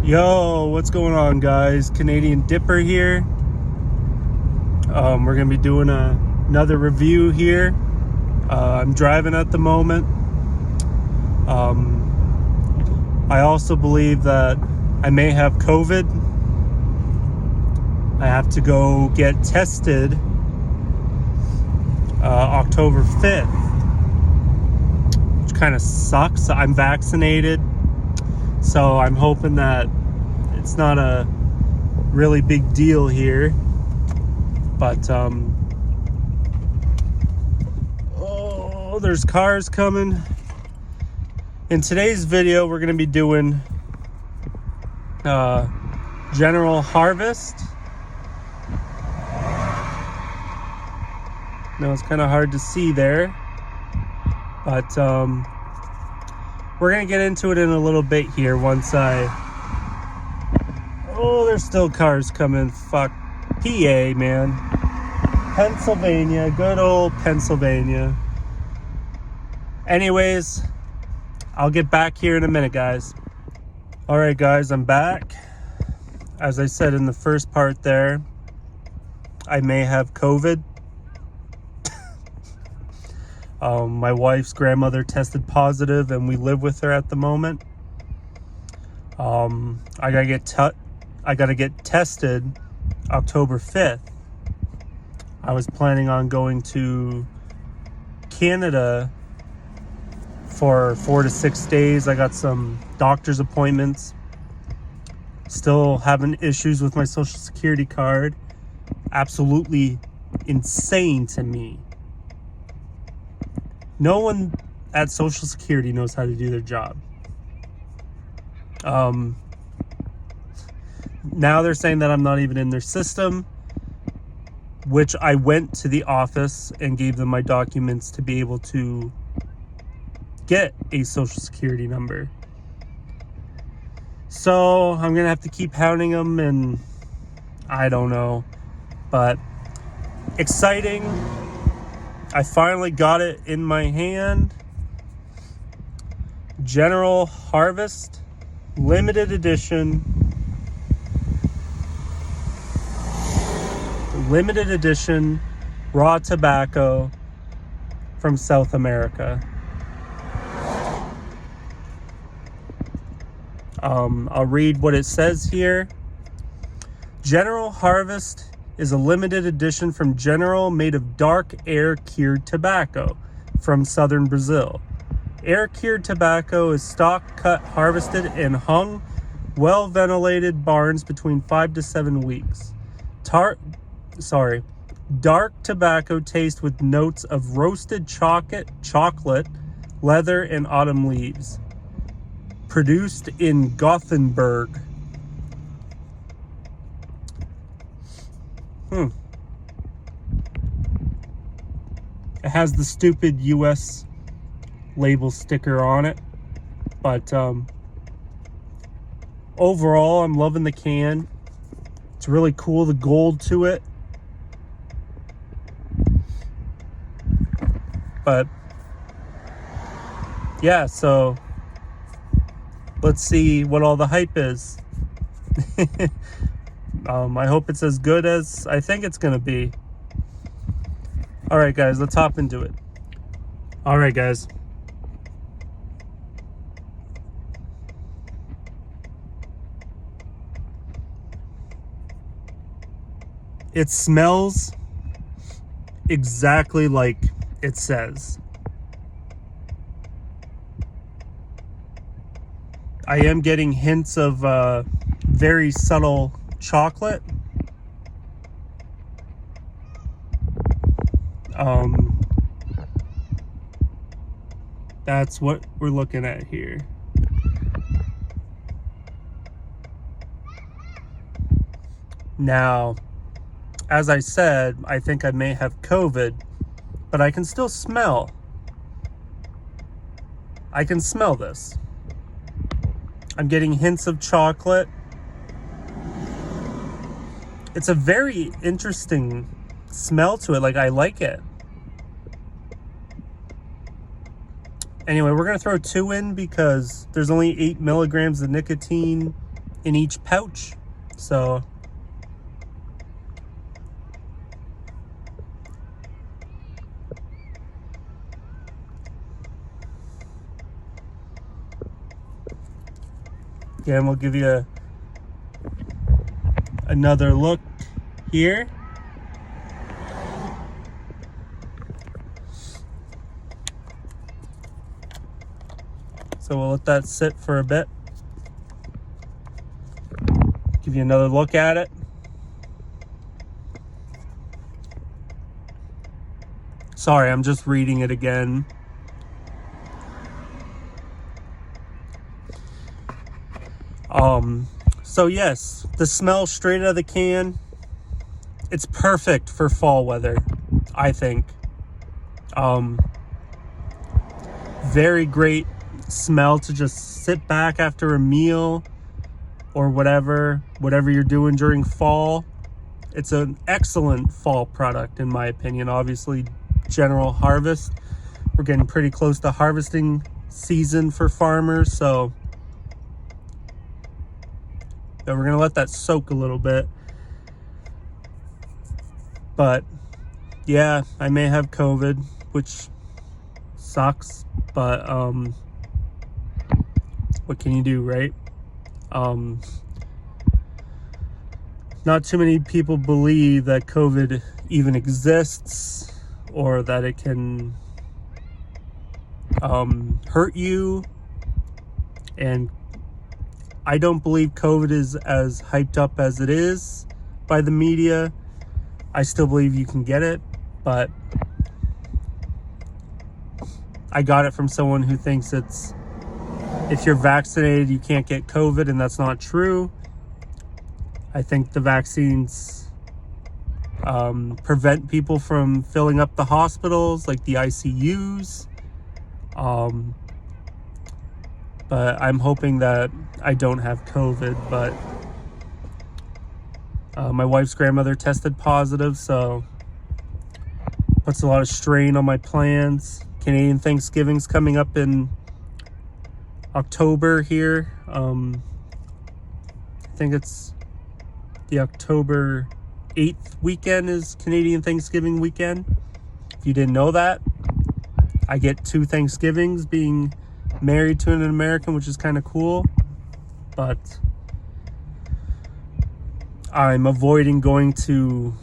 Yo, what's going on, guys? Canadian Dipper here. We're gonna be doing another review here. I'm driving at the moment. I also believe that I may have COVID. I have to go get tested October 5th, which kind of sucks. I'm vaccinated, so I'm hoping that it's not a really big deal here. But oh, there's cars coming. In today's video, we're going to be doing General Harvest. Now it's kind of hard to see there, but we're going to get into it in a little bit here once oh, there's still cars coming. Fuck. PA, man. Pennsylvania. Good old Pennsylvania. Anyways, I'll get back here in a minute, guys. Alright, guys, I'm back. As I said in the first part there, I may have COVID. My wife's grandmother tested positive, and we live with her at the moment. I gotta get tested October 5th. I was planning on going to Canada for 4 to 6 days. I got some doctor's appointments. Still having issues with my Social Security card. Absolutely insane to me. No one at Social Security knows how to do their job. Now they're saying that I'm not even in their system, which I went to the office and gave them my documents to be able to get a Social Security number. So I'm gonna have to keep hounding them, and I don't know, but exciting. I finally got it in my hand. General Harvest limited edition raw tobacco from South America. I'll read what it says here. General Harvest is a limited edition from General made of dark air-cured tobacco from southern Brazil. Air-cured tobacco is stock cut, harvested, and hung well-ventilated barns between 5 to 7 weeks. Dark tobacco taste with notes of roasted chocolate, leather, and autumn leaves. Produced in Gothenburg. It has the stupid US label sticker on it, but overall I'm loving the can. It's really cool, the gold to it. But yeah, so let's see what all the hype is. I hope it's as good as I think it's gonna be. Alright, guys, let's hop into it. Alright, guys. It smells exactly like it says. I am getting hints of very subtle chocolate. That's what we're looking at here. Now, as I said, I think I may have COVID, but I can still smell. I can smell this. I'm getting hints of chocolate. It's a very interesting smell to it. Like, I like it. Anyway, we're going to throw 2 in because there's only 8 milligrams of nicotine in each pouch. So again, we'll give you another look here. So we'll let that sit for a bit. Give you another look at it. Sorry, I'm just reading it again. So yes, the smell straight out of the can, it's perfect for fall weather, I think. Very great smell to just sit back after a meal or whatever you're doing during fall. It's an excellent fall product in my opinion. Obviously, general harvest, we're getting pretty close to harvesting season for farmers, so we're gonna let that soak a little bit. But yeah, I may have COVID, which sucks, but what can you do, right? Not too many people believe that COVID even exists or that it can hurt you. And I don't believe COVID is as hyped up as it is by the media. I still believe you can get it, but I got it from someone who thinks it's, if you're vaccinated, you can't get COVID, and that's not true. I think the vaccines prevent people from filling up the hospitals, like the ICUs. But I'm hoping that I don't have COVID, but my wife's grandmother tested positive, so puts a lot of strain on my plans. Canadian Thanksgiving's coming up in October here. I think it's the October 8th weekend is Canadian Thanksgiving weekend. If you didn't know that, I get 2 Thanksgivings being married to an American, which is kind of cool. But I'm avoiding going to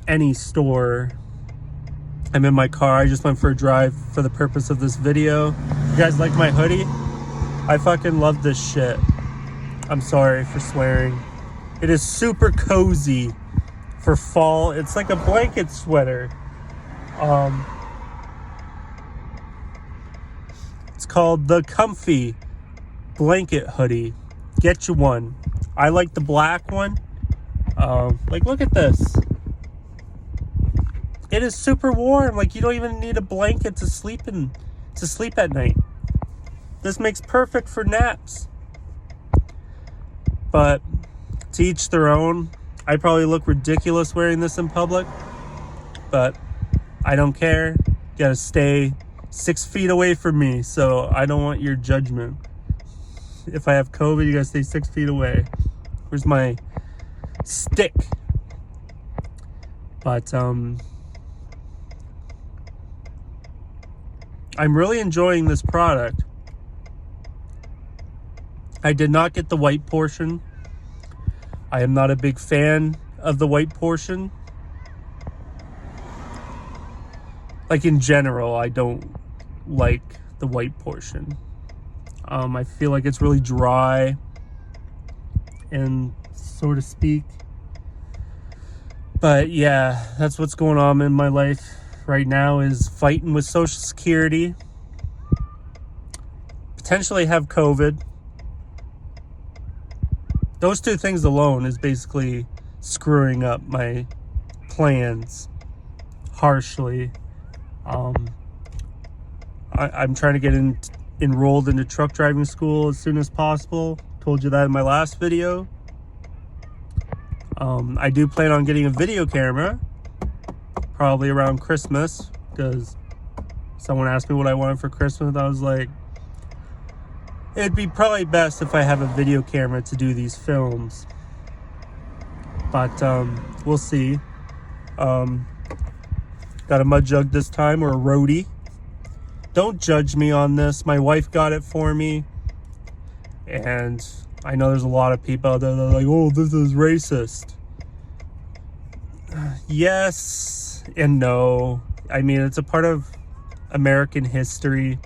any store. I'm in my car. I just went for a drive for the purpose of this video. You guys like my hoodie? I fucking love this shit. I'm sorry for swearing. It is super cozy for fall. It's like a blanket sweater. It's called the Comfy Blanket Hoodie. Get you one. I like the black one. Like, look at this. It is super warm. Like, you don't even need a blanket to sleep at night. This makes perfect for naps. But to each their own. I probably look ridiculous wearing this in public, but I don't care. You gotta stay 6 feet away from me, so I don't want your judgment. If I have COVID, you gotta stay 6 feet away. Where's my stick? But I'm really enjoying this product. I did not get the white portion. I am not a big fan of the white portion. Like, in general, I don't like the white portion. I feel like it's really dry, and so to speak. But yeah, that's what's going on in my life right now, is fighting with Social Security. Potentially have COVID. Those 2 things alone is basically screwing up my plans harshly. I'm trying to get enrolled into truck driving school as soon as possible. Told you that in my last video. I do plan on getting a video camera, probably around Christmas, because someone asked me what I wanted for Christmas. I was like, It'd be probably best if I have a video camera to do these films. But we'll see. Got a mud jug this time, or a roadie. Don't judge me on this. My wife got it for me. And I know there's a lot of people out there that are like, oh, this is racist. Yes and no. I mean, it's a part of American history.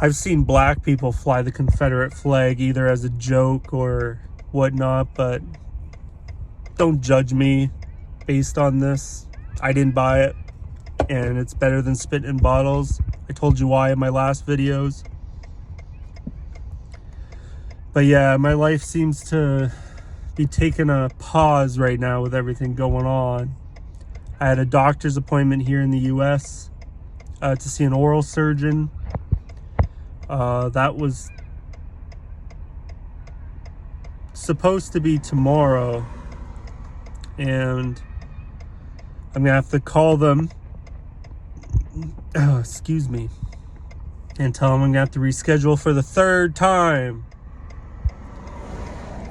I've seen black people fly the Confederate flag either as a joke or whatnot, but don't judge me based on this. I didn't buy it, and it's better than spitting in bottles. I told you why in my last videos. But yeah, my life seems to be taking a pause right now with everything going on. I had a doctor's appointment here in the US to see an oral surgeon. That was supposed to be tomorrow, and I'm gonna have to call them, excuse me, and tell them I'm gonna have to reschedule for the third time.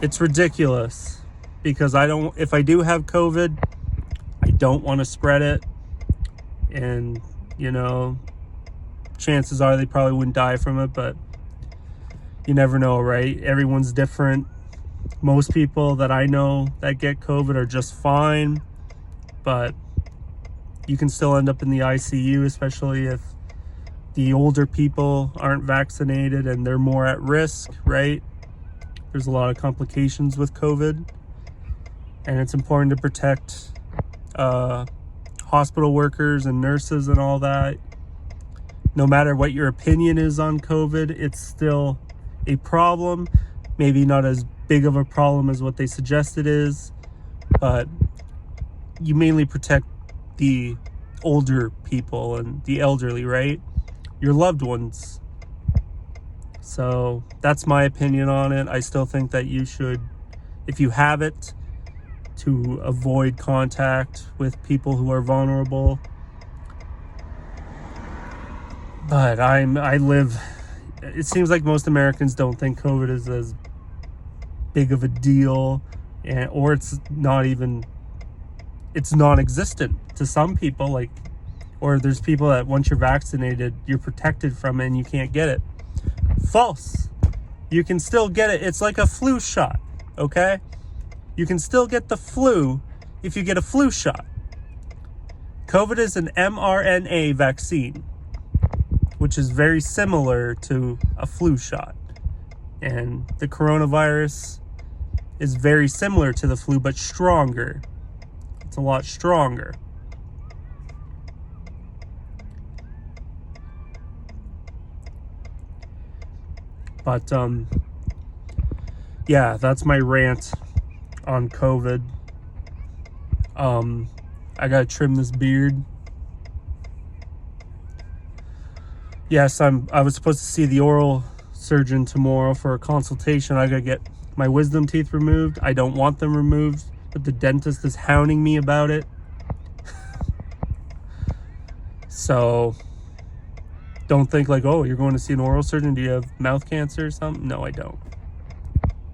It's ridiculous, because if I do have COVID, I don't want to spread it, and you know, chances are they probably wouldn't die from it, but you never know, right? Everyone's different. Most people that I know that get COVID are just fine, but you can still end up in the ICU, especially if the older people aren't vaccinated and they're more at risk, right? There's a lot of complications with COVID, and it's important to protect hospital workers and nurses and all that. No matter what your opinion is on COVID, it's still a problem. Maybe not as big of a problem as what they suggest it is, but you mainly protect the older people and the elderly, right? Your loved ones. So that's my opinion on it. I still think that you should, if you have it, to avoid contact with people who are vulnerable. But it seems like most Americans don't think COVID is as big of a deal, or it's non-existent to some people, or there's people that once you're vaccinated, you're protected from it and you can't get it. False. You can still get it. It's like a flu shot, okay? You can still get the flu if you get a flu shot. COVID is an mRNA vaccine, which is very similar to a flu shot. And the coronavirus is very similar to the flu, but stronger. It's a lot stronger. But, yeah, that's my rant on COVID. I gotta trim this beard. Yes, I was supposed to see the oral surgeon tomorrow for a consultation. I gotta get my wisdom teeth removed. I don't want them removed, but the dentist is hounding me about it. So don't think like, oh, you're going to see an oral surgeon. Do you have mouth cancer or something? No, I don't.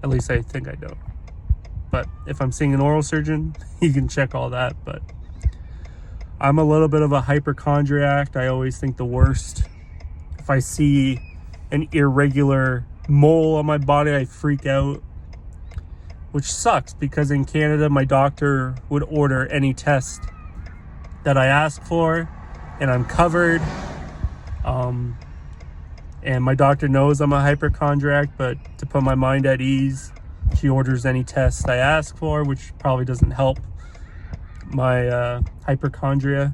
At least I think I don't. But if I'm seeing an oral surgeon, you can check all that. But I'm a little bit of a hypochondriac. I always think the worst. If I see an irregular mole on my body, I freak out, which sucks because in Canada, my doctor would order any test that I ask for, and I'm covered. And my doctor knows I'm a hypochondriac, but to put my mind at ease, she orders any test I ask for, which probably doesn't help my hypochondria.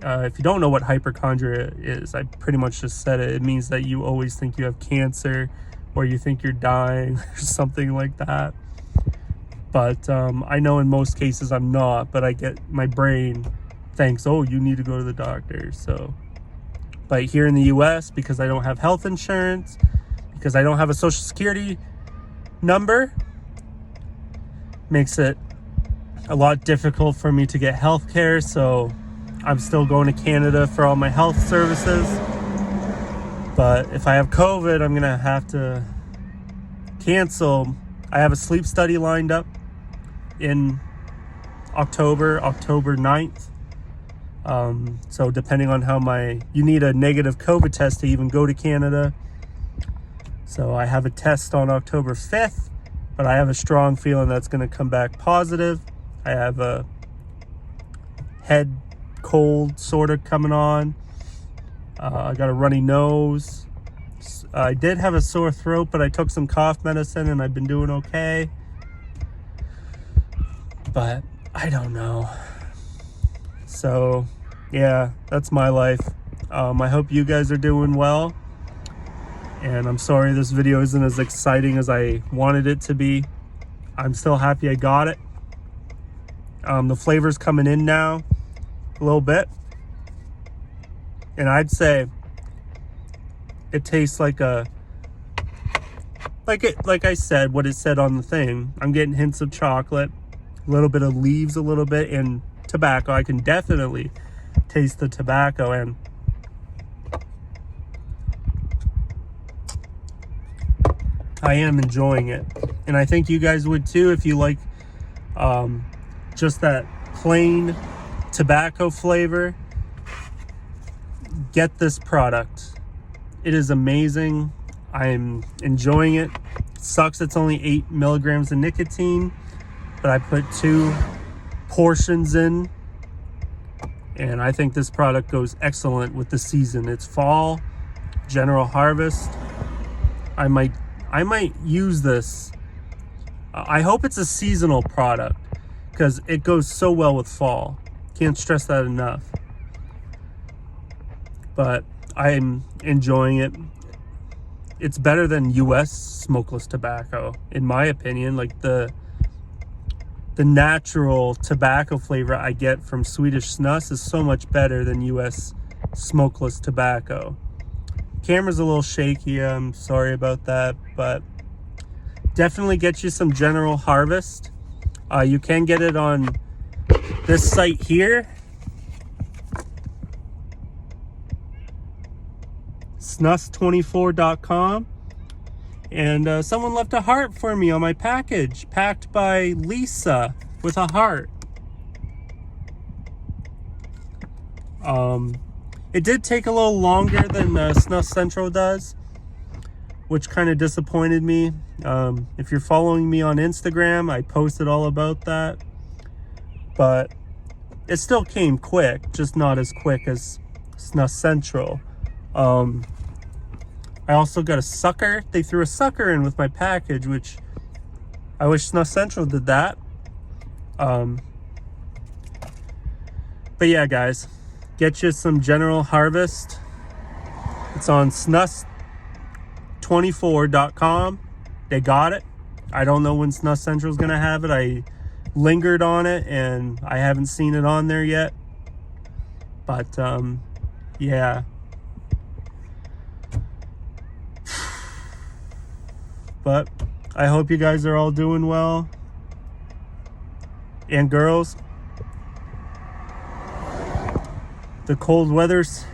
If you don't know what hypochondria is, I pretty much just said it. It means that you always think you have cancer, or you think you're dying, or something like that. But I know in most cases I'm not, but my brain thinks, oh, you need to go to the doctor. So, but here in the US, because I don't have health insurance, because I don't have a social security number, makes it a lot difficult for me to get health care. So I'm still going to Canada for all my health services. But if I have COVID, I'm gonna have to cancel. I have a sleep study lined up in October 9th. So depending on how you need a negative COVID test to even go to Canada. So I have a test on October 5th, but I have a strong feeling that's going to come back positive. I have a head cold sort of coming on. I got a runny nose. I did have a sore throat, but I took some cough medicine and I've been doing okay. But I don't know. So yeah, that's my life. I hope you guys are doing well. And I'm sorry this video isn't as exciting as I wanted it to be. I'm still happy I got it. The flavor's coming in now a little bit. And I'd say it tastes like like I said, what it said on the thing. I'm getting hints of chocolate, a little bit of leaves, a little bit, and tobacco. I can definitely taste the tobacco, and I am enjoying it. And I think you guys would too if you like just that plain tobacco flavor. Get this product. It is amazing. I'm enjoying it. It sucks it's only 8 milligrams of nicotine, but I put 2 portions in, and I think this product goes excellent with the season. It's fall, General Harvest. I might use this. I hope it's a seasonal product because it goes so well with fall. Can't stress that enough. But I'm enjoying it. It's better than US smokeless tobacco, in my opinion. Like the natural tobacco flavor I get from Swedish Snus is so much better than US smokeless tobacco. Camera's a little shaky, I'm sorry about that, but definitely get you some General Harvest. You can get it on this site here, snus24.com, and someone left a heart for me on my package, packed by Lisa with a heart. It did take a little longer than Snus Central does, which kind of disappointed me. If you're following me on Instagram, I posted all about that, but it still came quick, just not as quick as Snus Central. I also got a sucker. They threw a sucker in with my package, which I wish Snus Central did that. But yeah, guys, get you some General Harvest. It's on snus24.com. They got it. I don't know when Snus Central is going to have it. I lingered on it and I haven't seen it on there yet. But yeah. But I hope you guys are all doing well. And girls, the cold weather's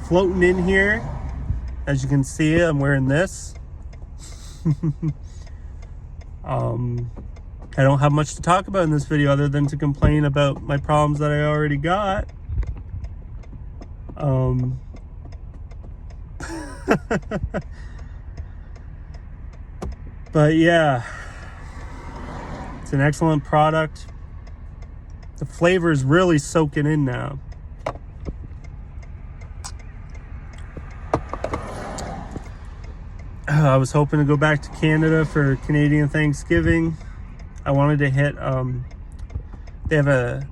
floating in here. As you can see, I'm wearing this. I don't have much to talk about in this video other than to complain about my problems that I already got. But yeah, it's an excellent product. The flavor is really soaking in now. I was hoping to go back to Canada for Canadian Thanksgiving. I wanted to hit, they have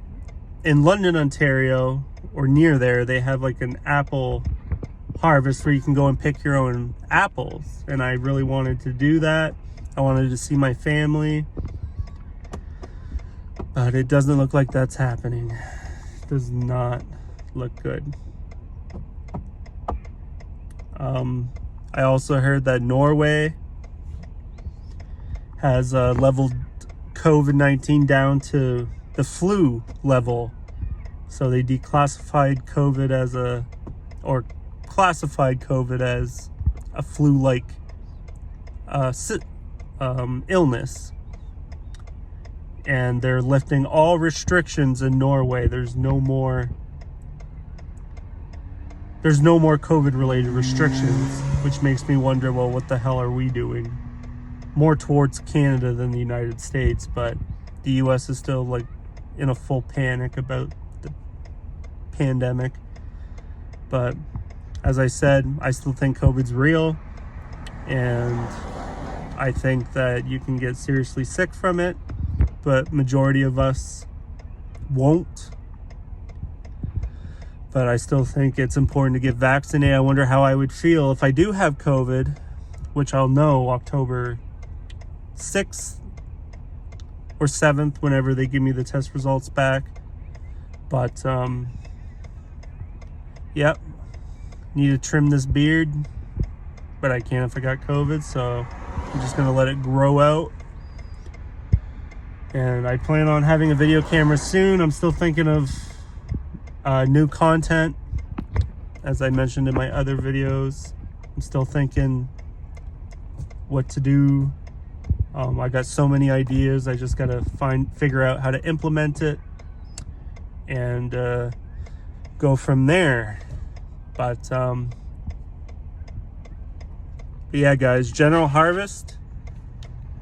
in London, Ontario, or near there, they have like an apple harvest where you can go and pick your own apples. And I really wanted to do that. I wanted to see my family. But it doesn't look like that's happening. It does not look good. I also heard that Norway has leveled COVID-19 down to the flu level So they declassified COVID as or classified COVID as a flu-like illness. And they're lifting all restrictions in Norway. There's no more COVID-related restrictions, which makes me wonder, well, what the hell are we doing? More towards Canada than the United States, but the US is still like in a full panic about the pandemic. But as I said, I still think COVID's real, and I think that you can get seriously sick from it, but majority of us won't. But I still think it's important to get vaccinated. I wonder how I would feel if I do have COVID, which I'll know October 6th or 7th, whenever they give me the test results back. But yep, need to trim this beard, but I can't if I got COVID, so I'm just gonna let it grow out. And I plan on having a video camera soon. I'm still thinking of new content, as I mentioned in my other videos. I'm still thinking what to do. I got so many ideas. I just gotta figure out how to implement it and go from there. But yeah, guys, General Harvest,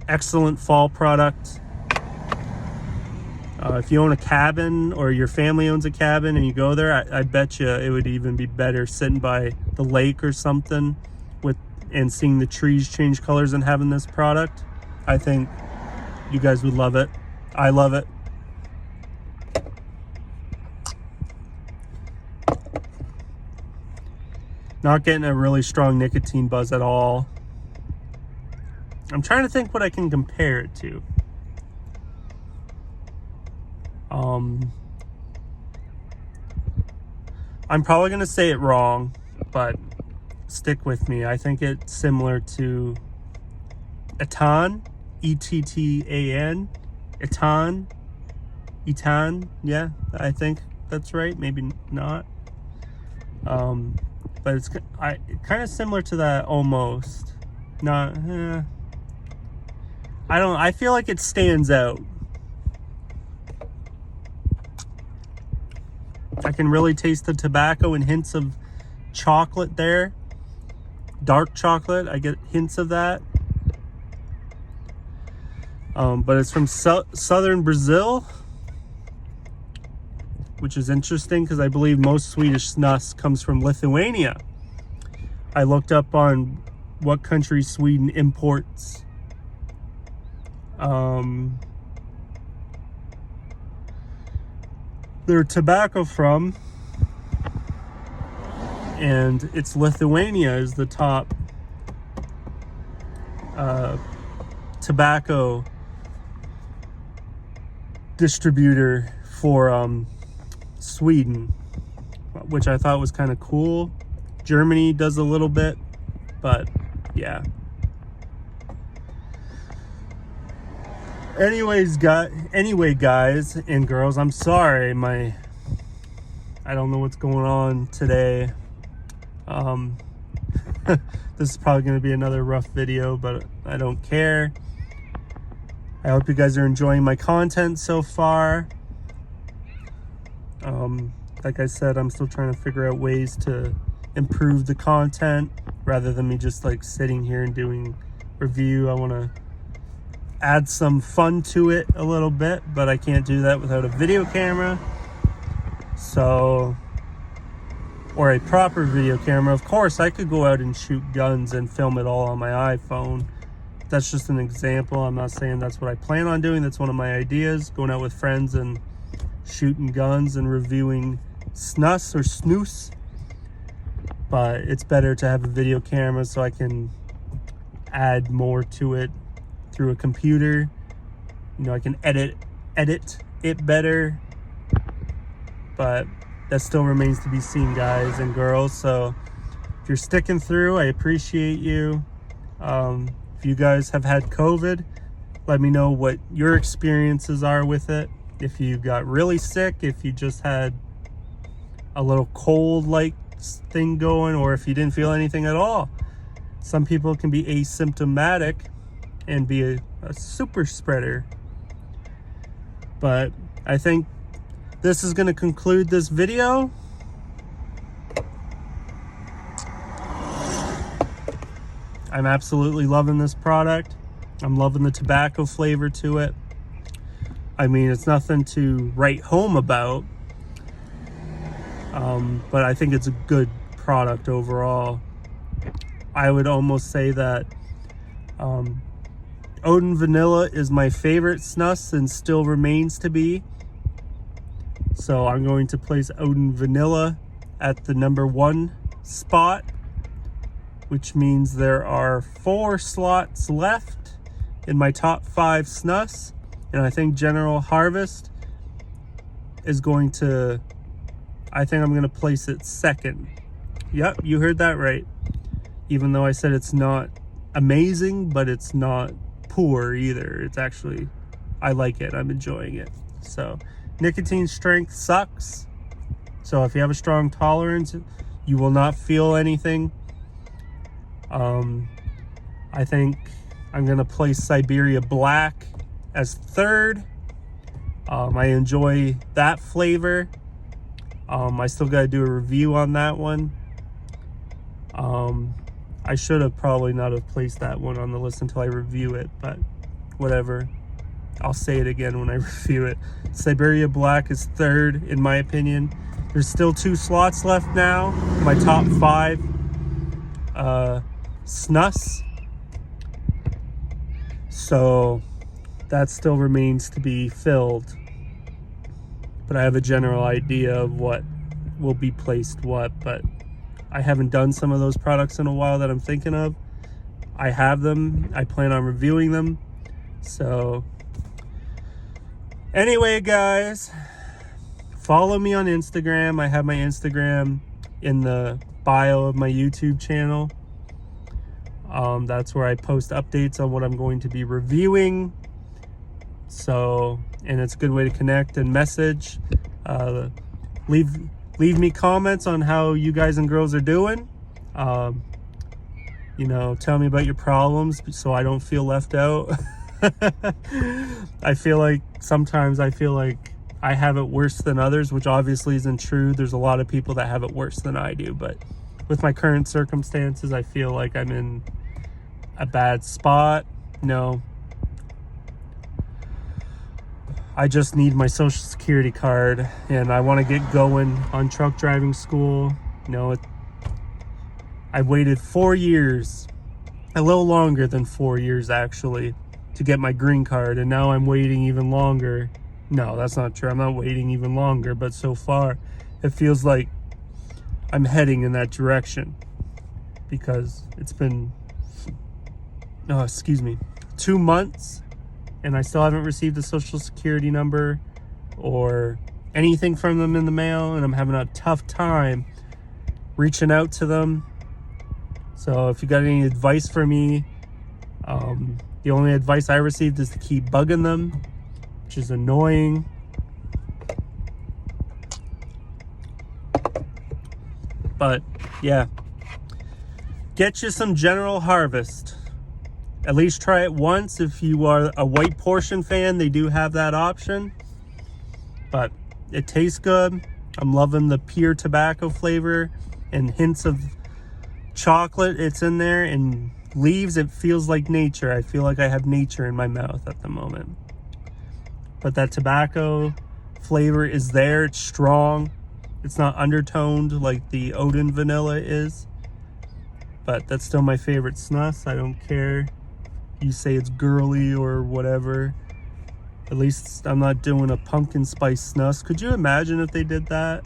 excellent fall product. If you own a cabin, or your family owns a cabin and you go there, I bet you it would even be better sitting by the lake or something and seeing the trees change colors and having this product. I think you guys would love it. I love it. Not getting a really strong nicotine buzz at all. I'm trying to think what I can compare it to. I'm probably going to say it wrong, but stick with me. I think it's similar to Ettan, E-T-T-A-N, Ettan, yeah, I think that's right, maybe not. But it's kind of similar to that almost. Not, I feel like it stands out. I can really taste the tobacco and hints of chocolate there. Dark chocolate, I get hints of that. But it's from southern Brazil, which is interesting because I believe most Swedish snus comes from Lithuania. I looked up on what country Sweden imports their tobacco from, and it's Lithuania is the top tobacco distributor for Sweden, which I thought was kind of cool. Germany does a little bit, but yeah. Anyway, guys and girls, I'm sorry. I don't know what's going on today. This is probably going to be another rough video, but I don't care. I hope you guys are enjoying my content so far. Like I said, I'm still trying to figure out ways to improve the content rather than me just like sitting here and doing review. I want to add some fun to it a little bit, but I can't do that without a video camera. So, or a proper video camera. Of course, I could go out and shoot guns and film it all on my iPhone. That's just an example. I'm not saying that's what I plan on doing. That's one of my ideas, going out with friends and shooting guns and reviewing snus or snus. But it's better to have a video camera so I can add more to it through a computer. You know, I can edit it better, but that still remains to be seen, guys and girls. So if you're sticking through, I appreciate you. If you guys have had COVID, let me know what your experiences are with it. If you got really sick, if you just had a little cold like thing going, or if you didn't feel anything at all. Some people can be asymptomatic and be a super spreader. But I think this is going to conclude this video. I'm absolutely loving this product. I'm loving the tobacco flavor to it. I mean, it's nothing to write home about, but I think it's a good product overall. I would almost say that Odin Vanilla is my favorite snus and still remains to be. So I'm going to place Odin Vanilla at the #1 spot, which means there are 4 slots left in my top 5 snus. And I think General Harvest is going to, I think I'm going to place it second. Yep, you heard that right. Even though I said it's not amazing, but it's not poor either. It's actually, I like it. I'm enjoying it. So nicotine strength sucks. So if you have a strong tolerance, you will not feel anything. I think I'm going to place Siberia Black as third. I enjoy that flavor. I still got to do a review on that one. I should have probably not have placed that one on the list until I review it, but whatever. I'll say it again when I review it. Siberia Black is third, in my opinion. There's still 2 slots left now. My top 5 snus. So that still remains to be filled. But I have a general idea of what will be placed what, but I haven't done some of those products in a while that I'm thinking of. I have them. I plan on reviewing them. So anyway, guys, follow me on Instagram. I have my Instagram in the bio of my YouTube channel. That's where I post updates on what I'm going to be reviewing. So, and it's a good way to connect and message. Leave me comments on how you guys and girls are doing. You know, tell me about your problems so I don't feel left out. I feel like sometimes I have it worse than others, which obviously isn't true. There's a lot of people that have it worse than I do, but with my current circumstances, I feel like I'm in a bad spot. No, I just need my social security card and I want to get going on truck driving school. You know, I waited 4 years, a little longer than 4 years actually, to get my green card, and now I'm waiting even longer. No, that's not true. I'm not waiting even longer, but so far it feels like I'm heading in that direction because it's been, 2 months and I still haven't received a social security number or anything from them in the mail, and I'm having a tough time reaching out to them. So if you got any advice for me, the only advice I received is to keep bugging them, which is annoying. But yeah, get you some General Harvest. At least try it once. If you are a white portion fan, they do have that option. But it tastes good. I'm loving the pure tobacco flavor and hints of chocolate. It's in there, and leaves. It feels like nature. I feel like I have nature in my mouth at the moment. But that tobacco flavor is there. It's strong. It's not undertoned like the Odin Vanilla is. But that's still my favorite snus. I don't care. You say it's girly or whatever. At least I'm not doing a pumpkin spice snus. Could you imagine if they did that?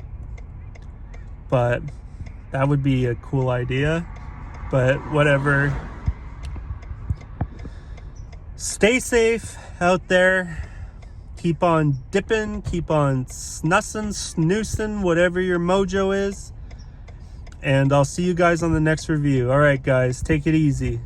But that would be a cool idea. But whatever. Stay safe out there. Keep on dipping. Keep on snussing, snoozing, whatever your mojo is. And I'll see you guys on the next review. All right, guys. Take it easy.